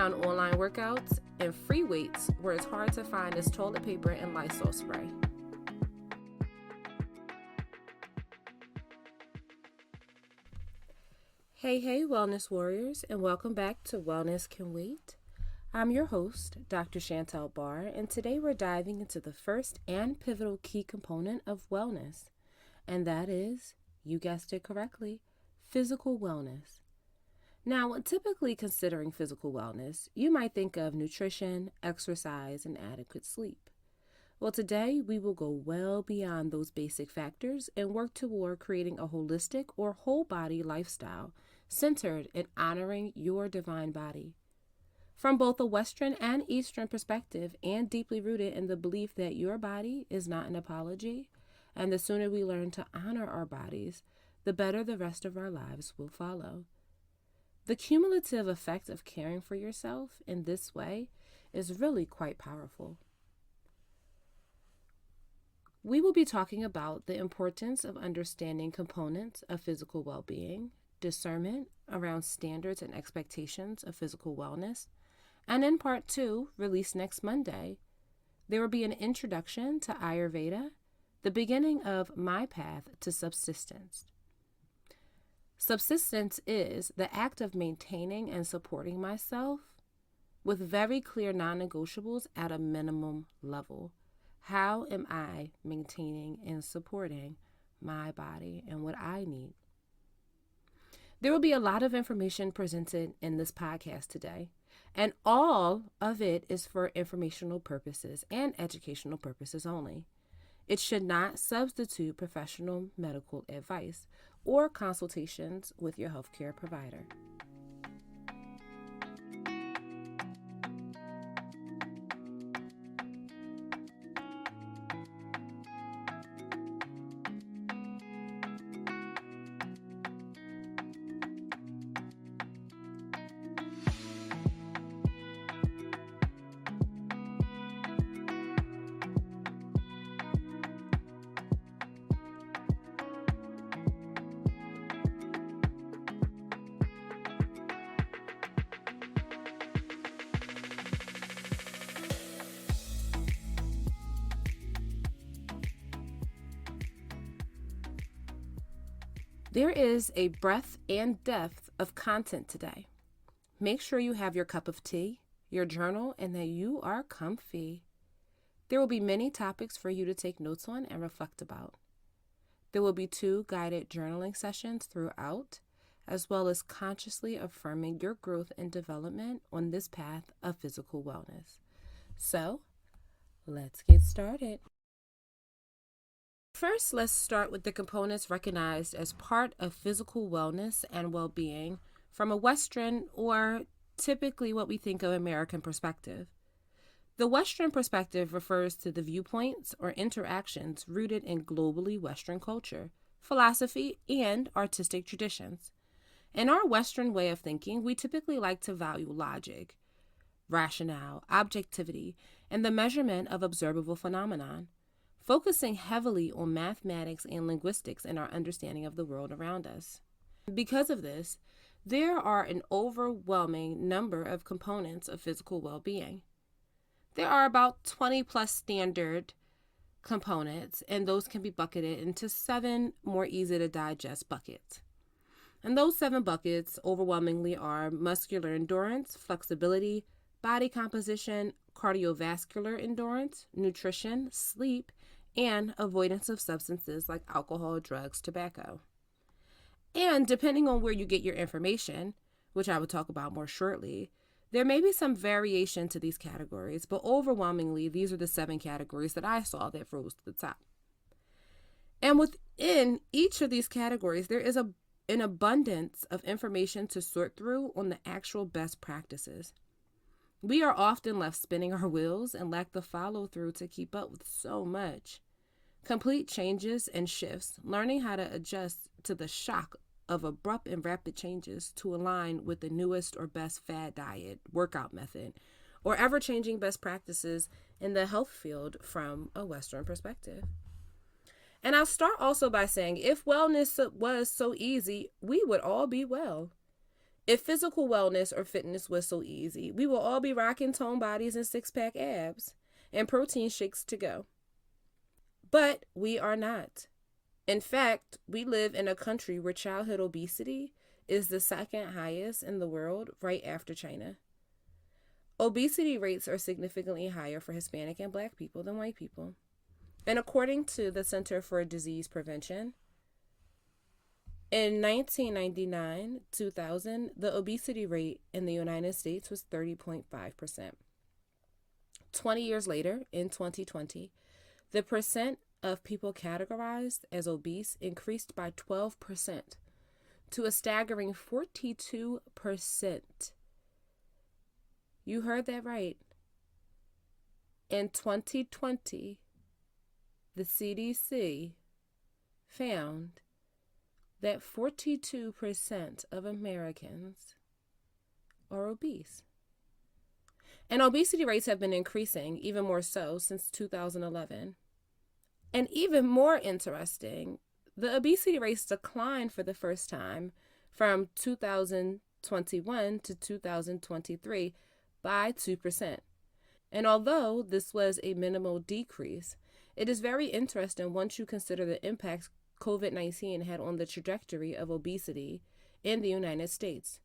found online workouts and free weights where it's hard to find is toilet paper and Lysol spray. Hey, wellness warriors, and welcome back to Wellness Can Wait. I'm your host, Dr. Chantel Barr, and today we're diving into the first and pivotal key component of wellness, and that is, you guessed it correctly, physical wellness. Now, when typically considering physical wellness, you might think of nutrition, exercise, and adequate sleep. Well, today we will go well beyond those basic factors and work toward creating a holistic or whole body lifestyle centered in honoring your divine body. From both a Western and Eastern perspective, and deeply rooted in the belief that your body is not an apology, and the sooner we learn to honor our bodies, the better the rest of our lives will follow. The cumulative effect of caring for yourself in this way is really quite powerful. We will be talking about the importance of understanding components of physical well-being, discernment around standards and expectations of physical wellness, and in part 2, released next Monday, there will be an introduction to Ayurveda, the beginning of my path to subsistence. Subsistence is the act of maintaining and supporting myself with very clear non-negotiables at a minimum level. How am I maintaining and supporting my body and what I need? There will be a lot of information presented in this podcast today, and all of it is for informational purposes and educational purposes only. It should not substitute professional medical advice or consultations with your healthcare provider. There is a breadth and depth of content today. Make sure you have your cup of tea, your journal, and that you are comfy. There will be many topics for you to take notes on and reflect about. There will be 2 guided journaling sessions throughout, as well as consciously affirming your growth and development on this path of physical wellness. So, let's get started. First, let's start with the components recognized as part of physical wellness and well-being from a Western, or typically what we think of American perspective. The Western perspective refers to the viewpoints or interactions rooted in globally Western culture, philosophy, and artistic traditions. In our Western way of thinking, we typically like to value logic, rationale, objectivity, and the measurement of observable phenomenon, focusing heavily on mathematics and linguistics in our understanding of the world around us. Because of this, there are an overwhelming number of components of physical well-being. There are about 20 plus standard components, and those can be bucketed into 7 more easy to digest buckets. And those 7 buckets overwhelmingly are muscular endurance, flexibility, body composition, cardiovascular endurance, nutrition, sleep, and avoidance of substances like alcohol, drugs, tobacco. And depending on where you get your information, which I will talk about more shortly, there may be some variation to these categories, but overwhelmingly, these are the 7 categories that I saw that rose to the top. And within each of these categories, there is an abundance of information to sort through on the actual best practices. We are often left spinning our wheels and lack the follow-through to keep up with so much. Complete changes and shifts, learning how to adjust to the shock of abrupt and rapid changes to align with the newest or best fad diet, workout method, or ever-changing best practices in the health field from a Western perspective. And I'll start also by saying, if wellness was so easy, we would all be well. If physical wellness or fitness was so easy, we will all be rocking toned bodies and six-pack abs and protein shakes to go. But we are not. In fact, we live in a country where childhood obesity is the second highest in the world, right after China. Obesity rates are significantly higher for Hispanic and Black people than white people. And according to the Center for Disease Prevention, in 1999 2000, the obesity rate in the United States was 30.5%. 20 years later, in 2020, the percent of people categorized as obese increased by 12% to a staggering 42%. You heard that right. In 2020, the CDC found that 42% of Americans are obese. And obesity rates have been increasing even more so since 2011. And even more interesting, the obesity rates declined for the first time from 2021 to 2023 by 2%. And although this was a minimal decrease, it is very interesting once you consider the impact COVID-19 had on the trajectory of obesity in the United States.